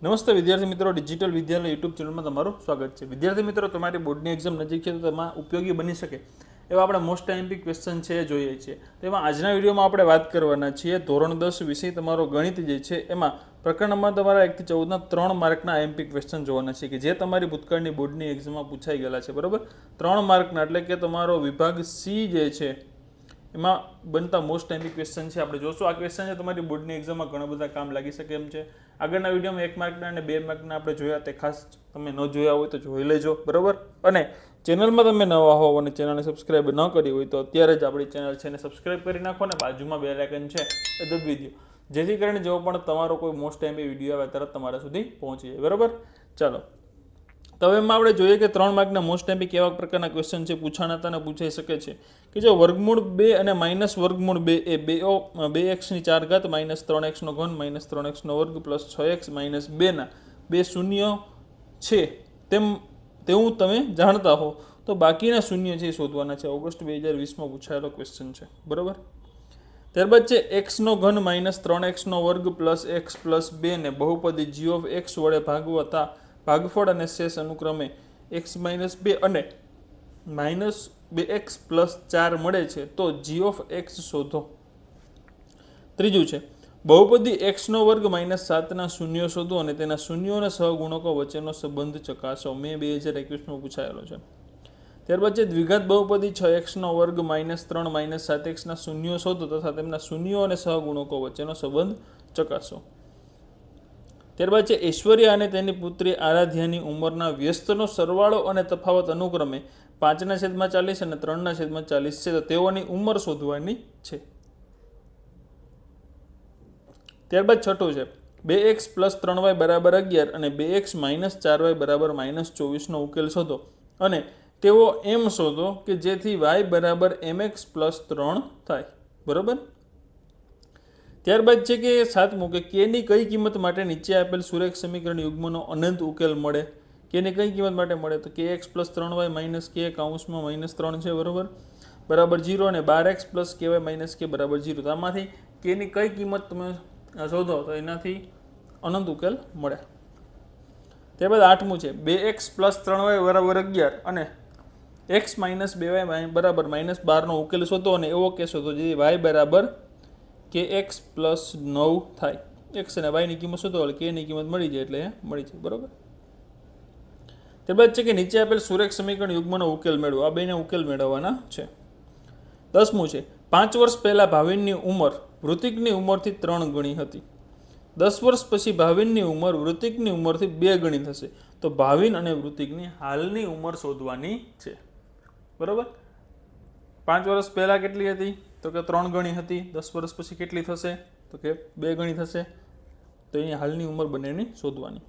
નમસ્તે વિદ્યાર્થી મિત્રો, ડિજિટલ વિદ્યાલય યુટ્યુબ ચેનલમાં તમારું સ્વાગત છે. વિદ્યાર્થી મિત્રો, તમારી બોર્ડની એક્ઝામ નજીક છે તો તેમાં ઉપયોગી બની શકે એવા આપણે મોસ્ટ આઈએમપી ક્વેશ્ચન છે એ જોઈએ છીએ. તેમાં આજના વિડીયોમાં આપણે વાત કરવાના છીએ ધોરણ 10 વિષય તમારો ગણિત જે છે એમાં પ્રકરણ નંબર તમારા 1 થી 14 3 માર્કના આઈએમપી ક્વેશ્ચન જોવાના છે કે જે તમારી ભૂતકાળની બોર્ડની એક્ઝામમાં પૂછાઈ ગયેલા છે. બરાબર, 3 માર્કના એટલે કે તમારો વિભાગ સી જે છે એમાં બનતા મોસ્ટ આઈએમપી ક્વેશ્ચન છે આપણે જોશું. આ ક્વેશ્ચન છે તમારી બોર્ડની એક્ઝામમાં ઘણા બધા કામ લાગી શકે એમ છે. આગળના વિડીયોમાં 1 માર્કના અને 2 માર્કના આપણે જોયા, તે ખાસ તમે ન જોયા હોય તો જોઈ લેજો. બરાબર, અને ચેનલમાં તમે નવા હોવ અને ચેનલને સબસ્ક્રાઈબ ન કરી હોય તો અત્યારે જ આપણી ચેનલ છે એને સબસ્ક્રાઈબ કરી નાખો અને બાજુમાં બેલ આઇકન છે એ દબાવી દો, જેથી કરીને જો પણ તમારો કોઈ મોસ્ટ આઈએમપી વિડીયો આવે તરત તમારા સુધી પહોંચી જાય. બરાબર, ચાલો તો હવે એમાં આપણે જોઈએ કે 3 માર્કના મોસ્ટ આઈએમપી કેવા પ્રકારના ક્વેશ્ચન છે પૂછાણા હતા અને પૂછાઈ શકે છે કે જો વર્ગમૂળ 2 અને માઇનસ વર્ગમૂળ 2 એ 2x ની 4 ઘાત માઇનસ 3x નો ઘન માઇનસ 3x નો વર્ગ પ્લસ 6x માઇનસ 2 ના બે શૂન્ય છે તેવું તમે જાણતા હો તો બાકીના શૂન્ય છે શોધવાના છે. ઓગસ્ટ 2020માં પૂછાયેલો ક્વેશ્ચન છે. બરાબર, ત્યારબાદ છે x નો ઘન માઇનસ 3x નો વર્ગ પ્લસ x પ્લસ 2 ને બહુપદી g ઓફ x વડે ભાગવતા ભાગફળ અને શેષ અનુક્રમે x માઇનસ 2 અને માઇનસ 2x પ્લસ 4 મળે છે તો g ઓફ x શોધો. ત્રીજું છે બહુપદી x નો વર્ગ માઇનસ 7 ના શૂન્યો શોધો અને તેના શૂન્યો અને સહગુણકો વચ્ચેનો સંબંધ ચકાસો. મે 2021માં પૂછાયેલો છે. ત્યારબાદ છે દ્વિઘાત બહુપદી 6x નો વર્ગ માઇનસ 3 માઇનસ 7x ના શૂન્યો શોધો તથા તેમના શૂન્યો અને સહગુણકો વચ્ચેનો સંબંધ ચકાસો. ત્યારબાદ છે ઐશ્વર્યા અને તેની પુત્રી આરાધ્યાની ઉંમરના વ્યસ્તનો સરવાળો અને તફાવત અનુક્રમે 5/40 અને 3/40 છે તો તેઓની ઉંમર શોધવાની છે. ત્યારબાદ છઠ્ઠું છે 2x પ્લસ 3y બરાબર 11 અને 2x માઇનસ 4y બરાબર માઇનસ 24નો ઉકેલ શોધો અને તેઓ એમ શોધો કે જેથી y બરાબર mx પ્લસ 3 થાય. બરાબર, ત્યારબાદ છે કે સાતમું કે k ની કઈ કિંમત માટે નીચે આપેલ સુરેખ સમીકરણ યુગ્મનો અનંત ઉકેલ મળે. k ની કઈ કિંમત માટે મળે તો kx plus 3y minus k કૌંસમાં માઇનસ 3 છે બરાબર 0 અને 12x plus ky minus k બરાબર 0. તો આમાંથી k ની કઈ કિંમત તમે શોધો તો એનાથી અનંત ઉકેલ મળે. ત્યારબાદ આઠમું છે 2x પ્લસ 3y બરાબર 11 અને x માઇનસ 2y બરાબર માઇનસ 12નો ઉકેલ શોધો અને એવો કે શોધો જે y બરાબર kx પ્લસ 9 થાય. x અને y ની કિંમત શોધો એટલે k ની કિંમત મળી જાય એટલે મળી જાય. બરાબર, ત્યારબાદ છે કે નીચે આપેલ સુરેખ સમીકરણ યુગ્મનો ઉકેલ મેળવો. આ બેને ઉકેલ મેળવવાના છે. 10મું છે 5 વર્ષ પહેલા ભાવિનની ઉંમર વૃત્તિકની ઉંમરથી 3 ગણી હતી. 10 વર્ષ પછી ભાવિનની ઉંમર વૃત્તિકની ઉંમરથી 2 ગણી થશે તો ભાવિન અને વૃત્તિકની હાલની ઉંમર શોધવાની છે. બરાબર, 5 વર્ષ પહેલા કેટલી હતી તો કે 3 ગણી હતી. 10 વર્ષ પછી કેટલી થશે તો કે 2 ગણી થશે. તો અહીંયા હાલની ઉંમર બંનેની શોધવાની.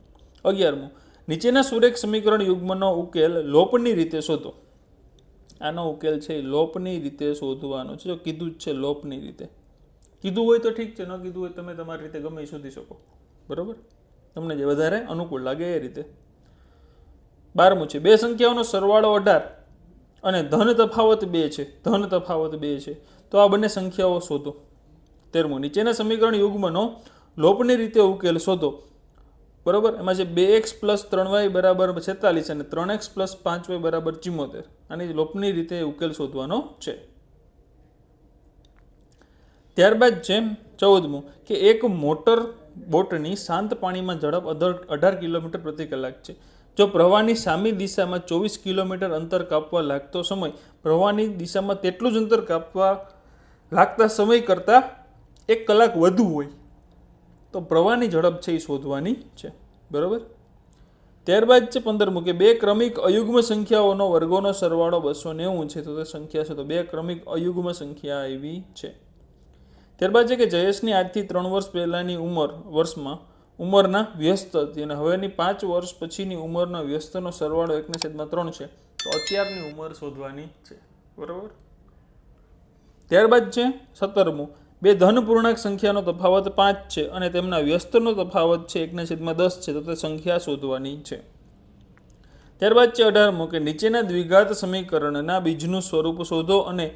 11મું નીચેના સુરેખ સમીકરણ યુગ્મનો ઉકેલ લોપની રીતે શોધો. આનો ઉકેલ છે લોપની રીતે શોધવાનો છે. જો કીધું જ છે લોપની રીતે, કીધું હોય તો ઠીક છે, ન કીધું હોય તમે તમારી રીતે ગમે એ શોધી શકો. બરાબર, તમને જે વધારે અનુકૂળ લાગે એ રીતે. 12મું છે બે સંખ્યાઓનો સરવાળો 18 અને ધન તફાવત 2 છે. ધન તફાવત 2 છે તો આ બંને સંખ્યાઓ શોધો. 13મું નીચેના સમીકરણ યુગ્મનો લોપની રીતે ઉકેલ શોધો. બરાબર, એમાં છે 2x પ્લસ 3y બરાબર 46 અને 3x પ્લસ 5y બરાબર 74. આની લોપની રીતે ઉકેલ શોધવાનો છે. ત્યારબાદ છે 14મું કે એક મોટર બોટની શાંત પાણીમાં ઝડપ 18 કિલોમીટર પ્રતિ કલાક છે. જો પ્રવાહની સામી દિશામાં 24 કિલોમીટર અંતર કાપવા લાગતો સમય પ્રવાહની દિશામાં તેટલું જ અંતર કાપવા લાગતા સમય કરતાં 1 કલાક વધુ હોય તો પ્રવાહની ઝડપ છે એ શોધવાની છે. બરાબર, ત્યારબાદ છે 15મું કે બે ક્રમિક અયુગ્મ સંખ્યાઓનો વર્ગોનો સરવાળો 290 છે તો તે સંખ્યા છે તો બે ક્રમિક અયુગ્મ સંખ્યા આવી છે. ત્યારબાદ છે કે જયેશની આજથી 3 વર્ષ પહેલાંની ઉંમરના વ્યસ્ત હતી અને હવેની 5 વર્ષ પછીની ઉંમરના વ્યસ્તનો સરવાળો 1/3 છે તો અત્યારની ઉંમર શોધવાની છે. બરાબર, ત્યારબાદ છે 17મું બે ધન પૂર્ણાંક સંખ્યાનો તફાવત 5 છે અને તેમના વ્યસ્તનો તફાવત છે 1/10 છે તો તે સંખ્યા શોધવાની છે. ત્યારબાદ છે 18મું કે નીચેના દ્વિઘાત સમીકરણના બીજનું સ્વરૂપ શોધો અને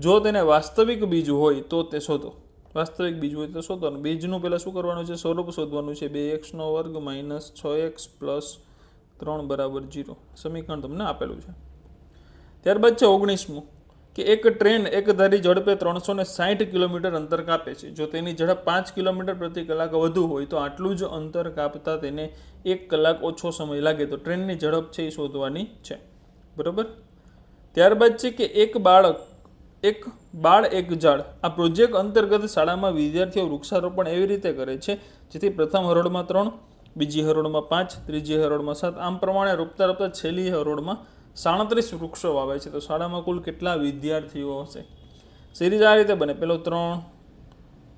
જો તેને વાસ્તવિક બીજ હોય તો તે શોધો. વાસ્તવિક બીજ હોય તો શોધવાનું. બીજનું પહેલાં શું કરવાનું છે? સ્વરૂપ શોધવાનું છે. 2x² - 6x + 3 = 0. સમીકરણ તમને આપેલું છે. ત્યારબાદ છે 19મું કે એક ટ્રેન એક ધારી ઝડપે 360 કિલોમીટર અંતર કાપે છે. જો તેની ઝડપ 5 કિલોમીટર પ્રતિ કલાક વધુ હોય તો આટલું જ અંતર કાપતા તેને 1 કલાક ઓછો સમય લાગે. તો ટ્રેનની ઝડપ છે એ શોધવાની છે. બરાબર. ત્યારબાદ છે કે એક બાળ એક ઝાડ. આ પ્રોજેક્ટ અંતર્ગત શાળામાં વિદ્યાર્થીઓ વૃક્ષારોપણ એવી રીતે કરે છે જેથી પ્રથમ હરોળમાં 3, બીજી હરોળમાં 5, ત્રીજી હરોળમાં 7, આમ પ્રમાણે રોપતા રોપતા છેલ્લી હરોળમાં 37 વૃક્ષો વાવે છે. તો શાળામાં કુલ કેટલા વિદ્યાર્થીઓ હશે? સિરીઝ આ રીતે બને. પેલો 3,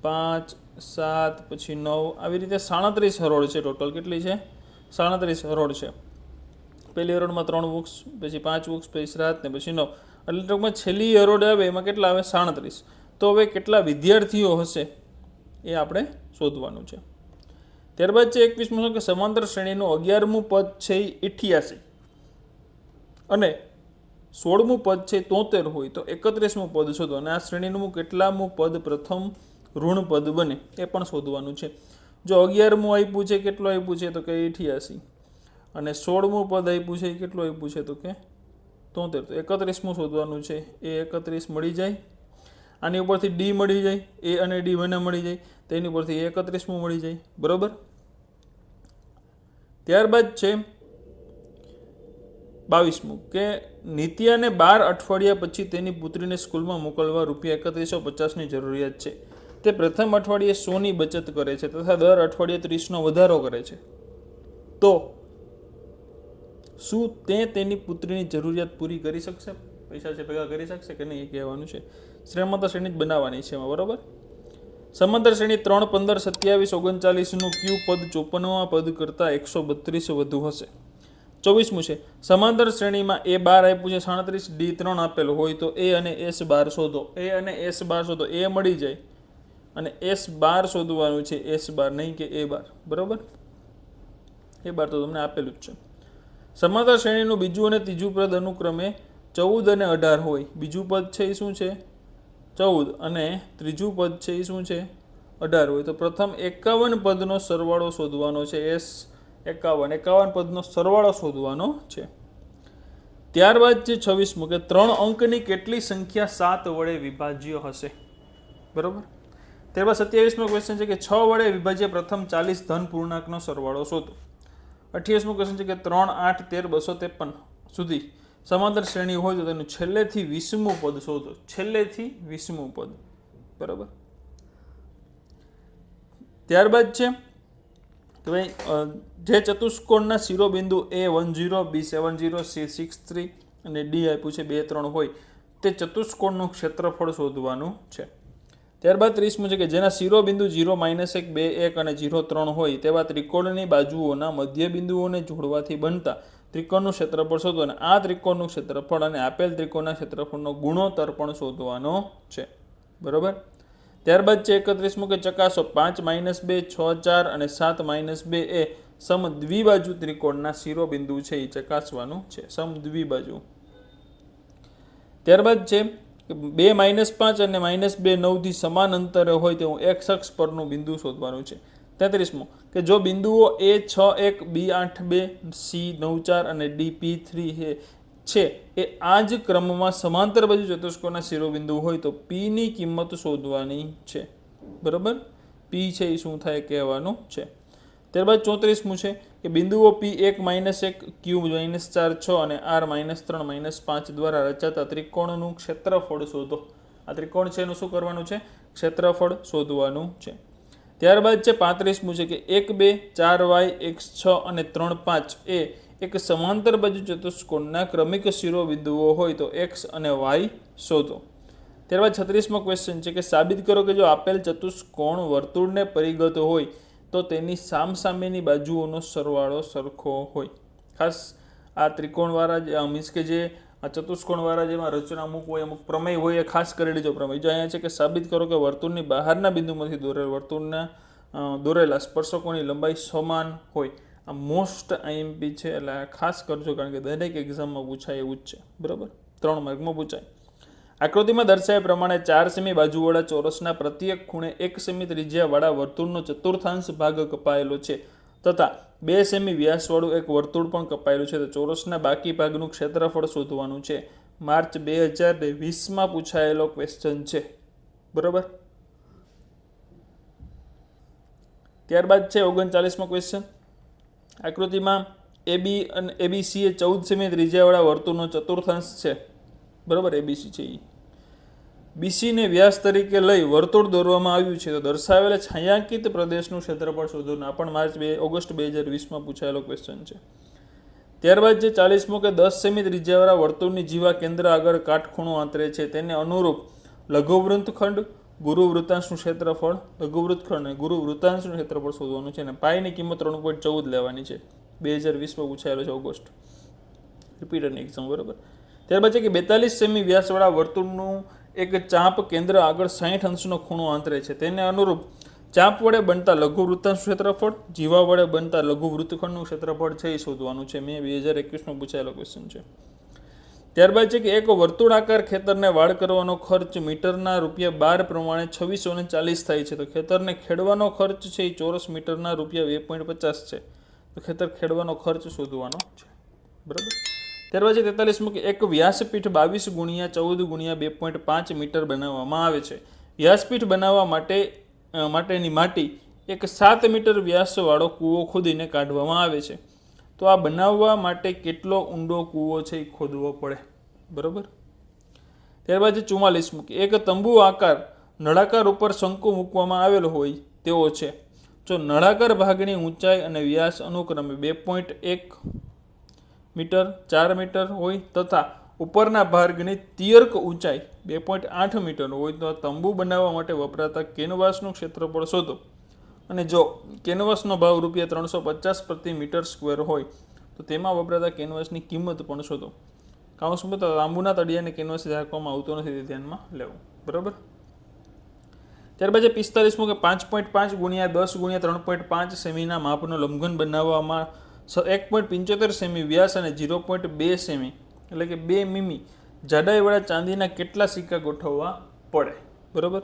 5, 7, પછી 9, આવી રીતે 37 હરોળ છે. ટોટલ કેટલી છે? 37 હરોળ છે. પહેલી હરોળમાં 3 વૃક્ષ, પછી 5 વૃક્ષ, પછી 7 ને પછી 9. એટલે ટૂંકમાં છેલ્લી હરોળ આવે એમાં કેટલા આવે? 37. તો હવે કેટલા વિદ્યાર્થીઓ હશે એ આપણે શોધવાનું છે. ત્યારબાદ છે 21મું કે સમાંતર શ્રેણીનું 11મું પદ છે એ 88 અને 16મું પદ છે 73 હોય તો 31મું પદ શોધો. અને આ શ્રેણીનું કેટલામું પદ પ્રથમ ઋણ પદ બને એ પણ શોધવાનું છે. જો 11મું આપ્યું છે, કેટલું આપ્યું છે? તો કે 88. અને 16મું પદ આપ્યું છે એ કેટલું આપ્યું છે? તો કે 73. તો 31મું શોધવાનું છે. એ 31 મળી જાય. આની ઉપરથી ડી મળી જાય, એ અને ડી બંને મળી જાય. તેની ઉપરથી 31મું મળી જાય. બરાબર. ત્યારબાદ છે 22મું કે નિત્યાને 12 અઠવાડિયા પછી તેની પુત્રીને સ્કૂલમાં મોકલવા ₹3150ની જરૂરિયાત છે. તે પ્રથમ અઠવાડિયે 100ની બચત કરે છે તથા દર અઠવાડિયે 30નો વધારો કરે છે. તો શું તે તેની પુત્રીની જરૂરિયાત પૂરી કરી શકશે? પૈસા છે ભેગા કરી શકશે કે નહીં એ કહેવાનું છે. સમાંતર શ્રેણી જ બનાવવાની છે એમાં. બરાબર. સમાંતર શ્રેણી 3, 15, 27, 39નું ક્યુ પદ 54મા પદ કરતાં 132 વધુ હશે. 24મું છે સમાંતર શ્રેણીમાં A12 આપ્યું છે 37, D3 આપેલું હોય તો A અને S12 શોધો. A અને S12 શોધો. A મળી જાય અને S12 શોધવાનું છે. S12 નહીં કે A12. બરાબર. A12 તો તમને આપેલું જ છે. સમાંતર શ્રેણીનું બીજું અને ત્રીજું પદ અનુક્રમે 14 અને 18 હોય. બીજું પદ છે એ શું છે? 14 અને ત્રીજું પદ છે એ શું છે? 18 હોય. તો પ્રથમ 51 પદનો સરવાળો શોધવાનો છે. S51 પદનો સરવાળો શોધવાનો છે. ત્યારબાદ છે 26મું કે 3 અંકની કેટલી સંખ્યા 7 વડે વિભાજ્ય હશે? બરાબર. ત્યારબાદ 27મો ક્વેશ્ચન છે કે 6 વડે વિભાજ્ય પ્રથમ 40 ધન પૂર્ણાંકનો સરવાળો શોધો. 28મો ક્વેશ્ચન છે કે 3, 8, 13, 253 સુધી સમાંતર શ્રેણી હોય તો તેનું છેલ્લેથી 20મું પદ શોધો. છેલ્લેથી 20મું પદ. બરાબર. ત્યારબાદ છે કે ભાઈ જે ચતુષ્કોણના શિરોબિંદુ A10, B70, C63 અને D આપ્યું છે 2, 3 હોય તે ચતુષ્કોણનું ક્ષેત્રફળ શોધવાનું છે. ત્યારબાદ 30મું છે કે જેના શિરોબિંદુ 0, -1, 2, 1 અને 0, 3 હોય તેવા ત્રિકોણની બાજુઓના મધ્યબિંદુઓને જોડવાથી બનતા ત્રિકોણનું ક્ષેત્રફળ શોધો. અને આ ત્રિકોણનું ક્ષેત્રફળ અને આપેલ ત્રિકોણના ક્ષેત્રફળનો ગુણોત્તર પણ શોધવાનો છે. બરાબર. ત્યારબાદ છે 31મું કે ચકાસો 5, -2, 6, 4 અને 7, -2 એ સમદ્વિબાજુ ત્રિકોણના શિરોબિંદુ છે એ ચકાસવાનું છે. સમદ્વિબાજુ. ત્યારબાદ છે 2, -5 અને -2, 9થી સમાન અંતરે હોય તેવું x અક્ષ પરનું બિંદુ શોધવાનું છે. 33મું કે જો બિંદુઓ A61, B82, C94 અને DP3 છે એ આ જ ક્રમમાં સમાંતર બાજુ ચતુષ્કોણના શિરોબિંદુ હોય તો P ની કિંમત શોધવાની છે. બરાબર. P છે એ શું થાય કહેવાનું છે. ત્યારબાદ 34મું છે કે બિંદુઓ P1, -1, Q, -4, 6 અને R, -3, -5 દ્વારા રચાતા ત્રિકોણનું ક્ષેત્રફળ શોધો. આ ત્રિકોણ છે એનું શું કરવાનું છે? ક્ષેત્રફળ શોધવાનું છે. ત્યારબાદ છે 35મું છે કે 1, 2, 4y, x6 અને 3, 5 એ એક સમાંતર બાજુ ચતુષ્કોણના ક્રમિક શિરોબિંદુઓ હોય તો x અને y શોધો. ત્યારબાદ 36મો ક્વેશ્ચન છે કે સાબિત કરો કે જો આપેલ ચતુષ્કોણ વર્તુળને પરિગત હોય તો તેની સામસામેની બાજુઓનો સરવાળો સરખો હોય. ખાસ આ ત્રિકોણવાળા મીન્સ કે જે આ ચતુષ્કોણવાળા જેમાં રચના અમુક હોય, અમુક પ્રમેય હોય એ ખાસ કરી લેજો. પ્રમેય જો અહીંયા છે કે સાબિત કરો કે વર્તુળની બહારના બિંદુમાંથી દોરેલા સ્પર્શકોની લંબાઈ સમાન હોય. આ મોસ્ટ IMP છે એટલે ખાસ કરજો કારણ કે દરેક એક્ઝામમાં પૂછાય એવું જ છે. બરાબર. 3 માર્કમાં પૂછાય. આકૃતિમાં દર્શાવ્યા પ્રમાણે 4 સેમી બાજુવાળા ચોરસના પ્રત્યેક ખૂણે 1 સેમી ત્રિજ્યાવાળા વર્તુળનો ચતુર્થાંશ ભાગ કપાયેલો છે તથા 2 સેમી વ્યાસવાળું એક વર્તુળ પણ કપાયેલું છે. તો ચોરસના બાકી ભાગનું ક્ષેત્રફળ શોધવાનું છે. માર્ચ 2020માં પૂછાયેલો ક્વેશ્ચન છે. બરાબર. ત્યારબાદ છે 39મો ક્વેશ્ચન. આકૃતિમાં એબીસી એ 14 સેમી ત્રિજ્યાવાળા વર્તુળનો ચતુર્થાંશ છે. બરાબર, એબીસી છે એ. બીસીને વ્યાસ તરીકે લઈ વર્તુળ દોરવામાં આવ્યું છે. તો દર્શાવેલા છાંયાંકિત પ્રદેશનું ક્ષેત્રફળ શોધવાનું. આ પણ ઓગસ્ટ 2020માં પૂછાયેલો ક્વેશ્ચન છે. ત્યારબાદ જે 40મો કે 10 સેમી ત્રિજ્યાવાળા વર્તુળની જીવા કેન્દ્ર આગળ કાટખૂણો આંતરે છે તેને અનુરૂપ લઘુવૃત્તખંડ ગુરુ વૃત્તાંશનું ક્ષેત્રફળ, લઘુવૃત્તખંડ અને ગુરુ વૃત્તાંશનું ક્ષેત્રફળ શોધવાનું છે. અને પાઈની કિંમત 3.14 લેવાની છે. 2020માં પૂછાયેલો છે ઓગસ્ટ, રિપીટરની એક્ઝામ. બરાબર. ત્યારબાદ છે કે 42 સેમી વ્યાસવાળા વર્તુળનું એક ચાપ કેન્દ્ર આગળ 60 અંશનો ખૂણો આંતરે છે તેને અનુરૂપ ચાપ વડે બનતા લઘુ વૃત્તાંશનું ક્ષેત્રફળ, જીવા વડે બનતા લઘુ વૃત્તખંડનું ક્ષેત્રફળ છે એ શોધવાનું છે. મેં 2021માં પૂછાયેલો ક્વેશ્ચન છે. ત્યારબાદ છે કે એક વર્તુળાકાર ખેતરને વાડ કરવાનો ખર્ચ મીટરના ₹12 પ્રમાણે 2640 થાય છે. તો ખેતરને ખેડવાનો ખર્ચ છે એ ચોરસ મીટરના ₹2.50 છે. તો ખેતર ખેડવાનો ખર્ચ શોધવાનો છે. બરાબર. ત્યારબાદ 43મું કે એક વ્યાસપીઠ 22 × 14 × 2.5 મીટર બનાવવામાં આવે છે. વ્યાસપીઠ બનાવવા માટેની માટી એક 7 મીટર વ્યાસવાળો કૂવો ખોદીને કાઢવામાં આવે છે. તો આ બનાવવા માટે કેટલો ઊંડો કૂવો છે એ ખોદવો પડે. બરાબર. ત્યારબાદ 44મું કે એક તંબુ આકાર નળાકાર ઉપર શંકુ મૂકવામાં આવેલો હોય તેવો છે. જો નળાકાર ભાગની ઊંચાઈ અને વ્યાસ અનુક્રમે 2.1 મીટર 4 મીટર હોય તથા ઉપરના ભાગની તિર્યક ઊંચાઈ 2.8 મીટર હોય તો તંબુ બનાવવા માટે વપરાતા કેનવાસનું ક્ષેત્રફળ શોધો. અને જો કેનવાસનો ભાવ ₹350 પ્રતિ મીટર સ્ક્વેર હોય તો તેમાં વપરાતા કેનવાસની કિંમત પણ શોધો. કાઉન્સમાં તો તાંબુના તળિયાને કેનવાસ રાખવામાં આવતો નથી, તે ધ્યાનમાં લેવું. બરાબર. ત્યારબાદ 45મું કે 5.5 × 10 × 3.5 સેમીના માપનો લંબઘન બનાવવામાં 1.75 સેમી વ્યાસ અને 0.2 સેમી એટલે કે 2 મીમી જાડાઈવાળા ચાંદીના કેટલા સિક્કા ગોઠવવા પડે. બરાબર.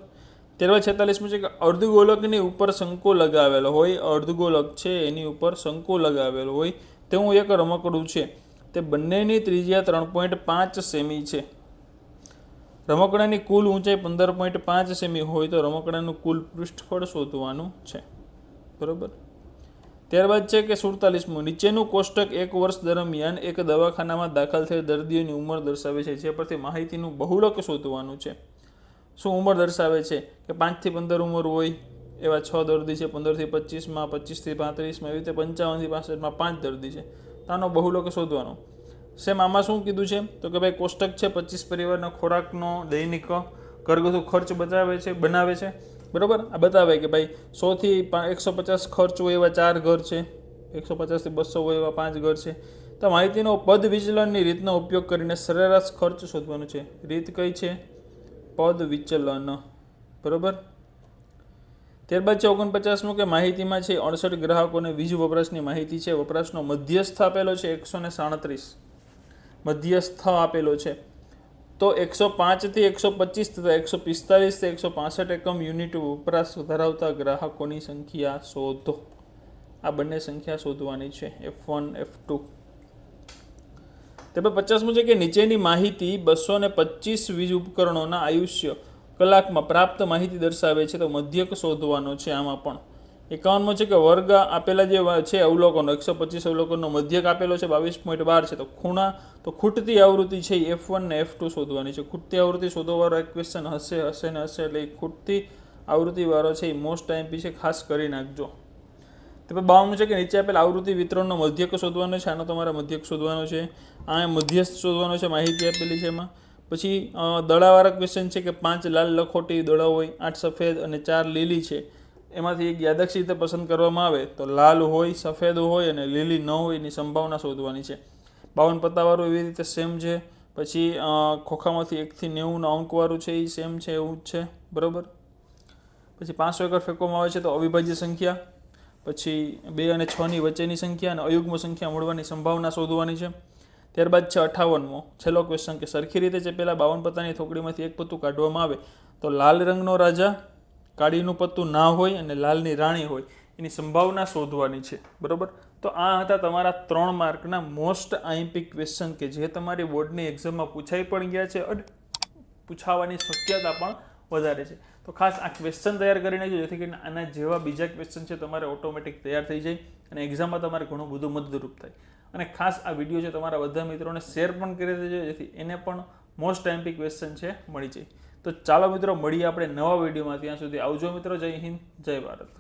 ત્યારબાદ 46મું છે કે અર્ધગોલકની ઉપર શંકો લગાવેલો હોય, અર્ધગોલક છે એની ઉપર શંકો લગાવેલો હોય તેવું એક રમકડું છે. તે બંનેની ત્રિજ્યા 3.5 સેમી છે. રમકડાની કુલ ઊંચાઈ 15.5 સેમી હોય તો રમકડાનું કુલ પૃષ્ઠફળ શોધવાનું છે. બરાબર. ત્યારબાદ છે કે 47મું નીચેનું કોષ્ટક 1 વર્ષ દરમિયાન એક દવાખાનામાં દાખલ થયેલ દર્દીઓની ઉંમર દર્શાવે છે. જે પરથી માહિતીનું બહુલક શોધવાનું છે. શું ઉંમર દર્શાવે છે કે 5 થી 15 ઉંમર હોય એવા 6 દર્દી છે, 15 થી 25માં, 25 થી 35માં, એવી રીતે 55 થી 65માં 5 દર્દી છે. તો આનો બહુલક શોધવાનો. સેમ આમાં શું કીધું છે તો કે ભાઈ કોષ્ટક છે 25 પરિવારના ખોરાકનો દૈનિક ઘરગથ્થુ ખર્ચ બનાવે છે. બરાબર. આ બતાવે કે ભાઈ 100 થી 150 ખર્ચ હોય એવા 4 ઘર છે, 150 થી 200 હોય એવા 5 ઘર છે. તો માહિતીનો પદ વિચલનની રીતનો ઉપયોગ કરીને સરેરાશ ખર્ચ શોધવાનો છે. રીત કઈ છે? પદ વિચલન. બરાબર. ત્યારબાદ છે 49મું કે માહિતીમાં છે 68 ગ્રાહકોને વીજ વપરાશની માહિતી છે. વપરાશનો મધ્યસ્થ આપેલો છે 137, મધ્યસ્થ આપેલો છે. તો 105 થી 125 તથા 145 થી 165 એકમ યુનિટ વપરાશ ધરાવતા ગ્રાહકોની સંખ્યા શોધો. આ બંને સંખ્યા શોધવાની છે, F1 F2. ત્યારબાદ 50મું છે કે નીચેની માહિતી 225 વીજ ઉપકરણોના આયુષ્ય કલાકમાં પ્રાપ્ત માહિતી દર્શાવે છે. તો મધ્યક શોધવાનો છે આમાં પણ. 51મો છે કે વર્ગ આપેલા જે છે અવલોકનો 125 અવલોકનનો મધ્યક આપેલો છે 22.12 છે. તો ખૂટતી આવૃત્તિ છે F1 ને F2 શોધવાની છે. ખૂટતી આવૃત્તિ શોધવાવાળો એક ક્વેશ્ચન હશે એટલે ખૂટતી આવૃત્તિવાળો છે એ મોસ્ટ આઈએમપી છે, ખાસ કરી નાખજો. તો 52 છે કે નીચે આપેલ આવૃત્તિ વિતરણનો મધ્યક શોધવાનો છે. આનો તમારે મધ્યક શોધવાનો છે. આ મધ્યસ્થ શોધવાનો છે, માહિતી આપેલી છે એમાં. પછી દડાવાળા ક્વેશ્ચન છે કે 5 લાલ લખોટી દડા હોય, 8 સફેદ અને 4 લીલી છે. એમાંથી એક યાદક્ષી રીતે પસંદ કરવામાં આવે તો લાલ હોય, સફેદ હોય અને લીલી ન હોય એની સંભાવના શોધવાની છે. 52 પત્તાવાળું એવી રીતે સેમ છે. પછી ખોખામાંથી 1 થી 90 અંકવાળું છે એ સેમ છે, એવું જ છે. બરાબર. પછી 500 એકર ફેંકવામાં આવે છે તો અવિભાજ્ય સંખ્યા, પછી 2 અને 6 ની વચ્ચેની સંખ્યા અને અયુગ્મ સંખ્યા મળવાની સંભાવના શોધવાની છે. ત્યારબાદ છે 58મો છેલ્લો ક્વેશ્ચન કે સરખી રીતે ચેપેલા 52 પત્તાની થોકડીમાંથી એક પત્તું કાઢવામાં આવે તો લાલ રંગનો રાજા, કાળીનું પત્તું ના હોય અને લાલની રાણી હોય એની સંભાવના શોધવાની છે. બરોબર. તો આ હતા તમારા 3 માર્કના મોસ્ટ આઈએમપી ક્વેશ્ચન કે જે તમારી બોર્ડની એક્ઝામમાં પૂછાઈ પણ ગયા છે અને પૂછાવાની શક્યતા પણ વધારે છે. તો ખાસ આ ક્વેશ્ચન તૈયાર કરી નાખજો જેથી કરીને આના જેવા બીજા ક્વેશ્ચન છે તમારે ઓટોમેટિક તૈયાર થઈ જાય અને એક્ઝામમાં તમારે ઘણું બધું મદદરૂપ થાય. અને ખાસ આ વિડીયો છે તમારા બધા મિત્રોને શેર પણ કરી દેજો જેથી એને પણ મોસ્ટ આઈએમપી ક્વેશ્ચન છે મળી જાય. તો ચાલો મિત્રો મળીએ આપણે નવા વિડીયોમાં. ત્યાં સુધી આવજો મિત્રો. જય હિન્દ, જય ભારત.